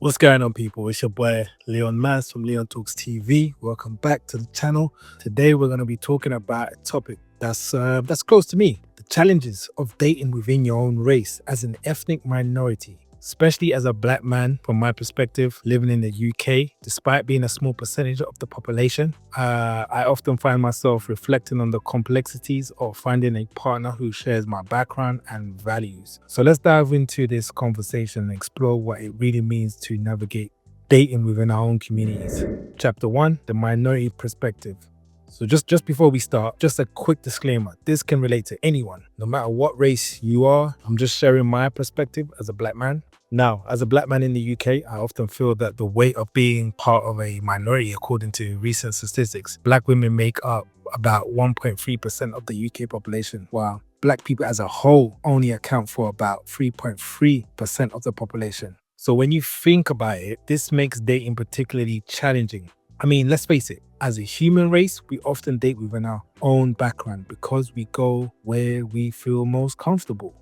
What's going on, people? It's your boy Leon Mas from Leon Talks TV. Welcome back to the channel. Today we're going to be talking about a topic that's close to me: the challenges of dating within your own race as an ethnic minority. Especially as a black man, from my perspective, living in the UK, despite being a small percentage of the population, I often find myself reflecting on the complexities of finding a partner who shares my background and values. So let's dive into this conversation and explore what it really means to navigate dating within our own communities. Chapter 1, the minority perspective. So just before we start, just a quick disclaimer. This can relate to anyone, no matter what race you are. I'm just sharing my perspective as a black man. Now, as a black man in the UK, I often feel that the weight of being part of a minority, according to recent statistics, black women make up about 1.3% of the UK population, while black people as a whole only account for about 3.3% of the population. So when you think about it, this makes dating particularly challenging. I mean, let's face it, as a human race, we often date within our own background because we go where we feel most comfortable.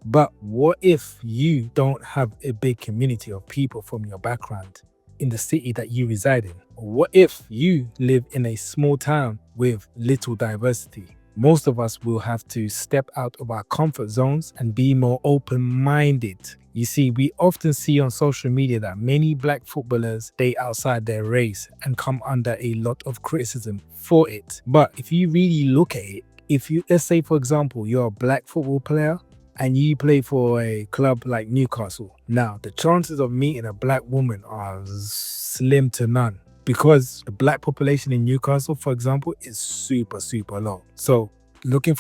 But what if you don't have a big community of people from your background in the city that you reside in? Or what if you live in a small town with little diversity? Most of us will have to step out of our comfort zones and be more open-minded. You see, we often see on social media that many black footballers date outside their race and come under a lot of criticism for it. But if you really look at it, let's say, for example, you're a black football player and you play for a club like Newcastle. Now, the chances of meeting a black woman are slim to none because the black population in Newcastle, for example, is super, super low. So looking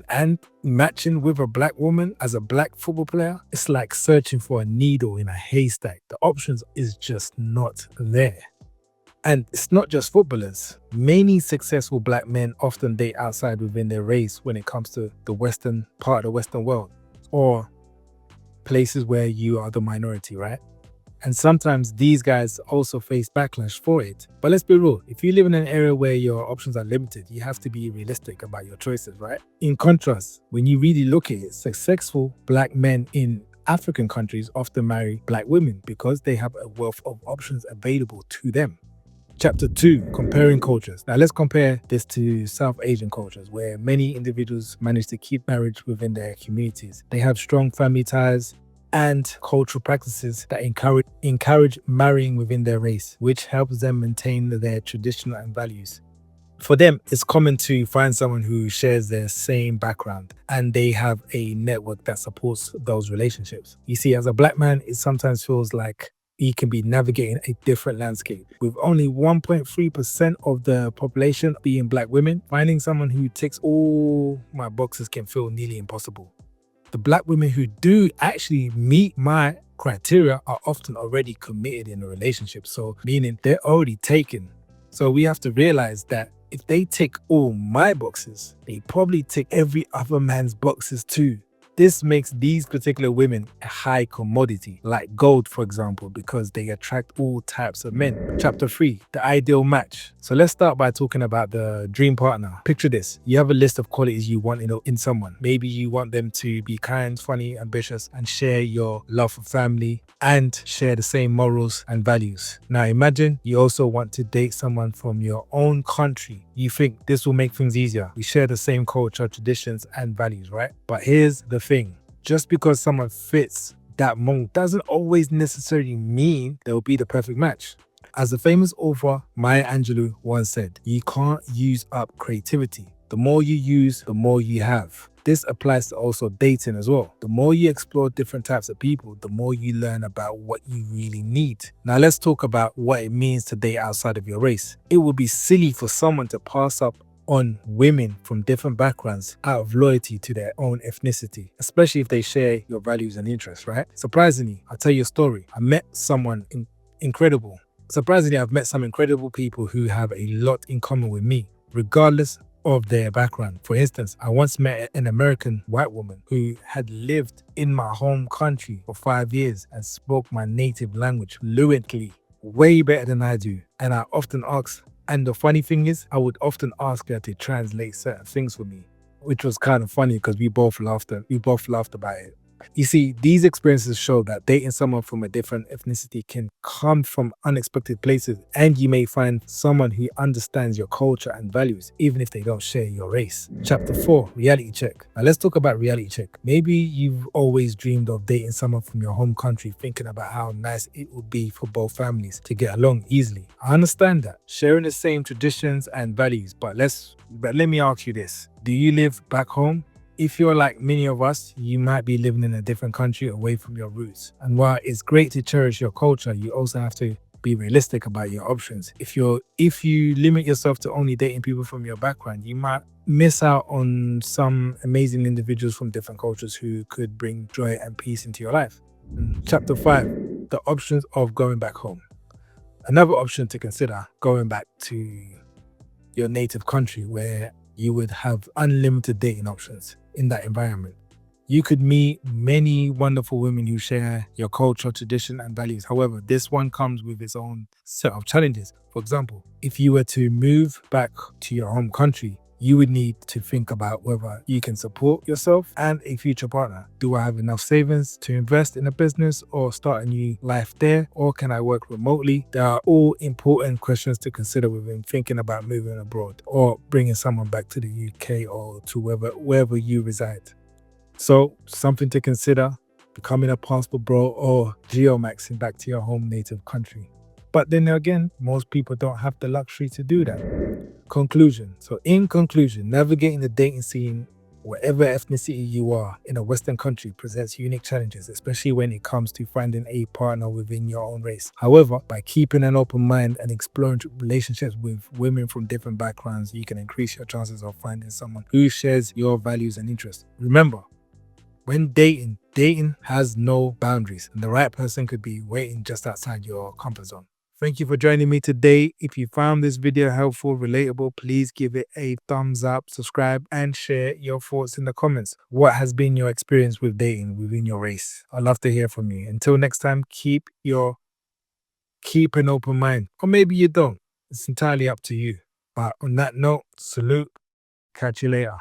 and matching with a black woman as a black football player, it's like searching for a needle in a haystack. The options is just not there. And it's not just footballers. Many successful black men often date outside within their race when it comes to the Western part of the Western world, or places where you are the minority, right? And sometimes these guys also face backlash for it. But let's be real, if you live in an area where your options are limited, you have to be realistic about your choices, right? In contrast, when you really look at it, successful black men in African countries often marry black women because they have a wealth of options available to them. Chapter 2, comparing cultures. Now let's compare this to South Asian cultures, where many individuals manage to keep marriage within their communities. They have strong family ties and cultural practices that encourage marrying within their race, which helps them maintain their traditional and values. For them, it's common to find someone who shares their same background and they have a network that supports those relationships. You see, as a black man, it sometimes feels like you can be navigating a different landscape. With only 1.3% of the population being black women, finding someone who ticks all my boxes can feel nearly impossible. The black women who do actually meet my criteria are often already committed in a relationship, so meaning they're already taken. So we have to realize that if they tick all my boxes, they probably tick every other man's boxes too. This makes these particular women a high commodity, like gold, for example, because they attract all types of men. Chapter 3, the ideal match. So let's start by talking about the dream partner. Picture this. You have a list of qualities you want in someone. Maybe you want them to be kind, funny, ambitious, and share your love for family and share the same morals and values. Now imagine you also want to date someone from your own country. You think this will make things easier. We share the same culture, traditions, and values, right? But here's the thing. Just because someone fits that mold doesn't always necessarily mean they'll be the perfect match. As the famous author Maya Angelou once said, you can't use up creativity. The more you use, the more you have. This applies to also dating as well. The more you explore different types of people, the more you learn about what you really need. Now let's talk about what it means to date outside of your race. It would be silly for someone to pass up on women from different backgrounds out of loyalty to their own ethnicity, especially if they share your values and interests, right? Surprisingly, I'll tell you a story. I've met some incredible people who have a lot in common with me, regardless of their background. For instance, I once met an American white woman who had lived in my home country for 5 years and spoke my native language fluently, way better than I do. And the funny thing is, I would often ask her to translate certain things for me, which was kind of funny because we both laughed about it. You see, these experiences show that dating someone from a different ethnicity can come from unexpected places, and you may find someone who understands your culture and values, even if they don't share your race. Chapter 4, Reality Check. Now let's talk about reality check. Maybe you've always dreamed of dating someone from your home country, thinking about how nice it would be for both families to get along easily. I understand that, sharing the same traditions and values, but let me ask you this. Do you live back home? If you're like many of us, you might be living in a different country away from your roots. And while it's great to cherish your culture, you also have to be realistic about your options. If you limit yourself to only dating people from your background, you might miss out on some amazing individuals from different cultures who could bring joy and peace into your life. And chapter 5, the options of going back home. Another option to consider, going back to your native country where you would have unlimited dating options in that environment. You could meet many wonderful women who share your culture, tradition, and values. However, this one comes with its own set of challenges. For example, if you were to move back to your home country, you would need to think about whether you can support yourself and a future partner. Do I have enough savings to invest in a business or start a new life there? Or can I work remotely? They are all important questions to consider when thinking about moving abroad or bringing someone back to the UK or to wherever you reside. So, something to consider, becoming a passport bro or geomaxing back to your home native country. But then again, most people don't have the luxury to do that. Conclusion. So in conclusion, navigating the dating scene, whatever ethnicity you are in a Western country, presents unique challenges, especially when it comes to finding a partner within your own race. However, by keeping an open mind and exploring relationships with women from different backgrounds, you can increase your chances of finding someone who shares your values and interests. Remember, when dating has no boundaries, and the right person could be waiting just outside your comfort zone. Thank you for joining me today. If you found this video helpful, relatable, please give it a thumbs up, subscribe, and share your thoughts in the comments. What has been your experience with dating within your race? I'd love to hear from you. Until next time, keep an open mind. Or maybe you don't. It's entirely up to you. But on that note, salute. Catch you later.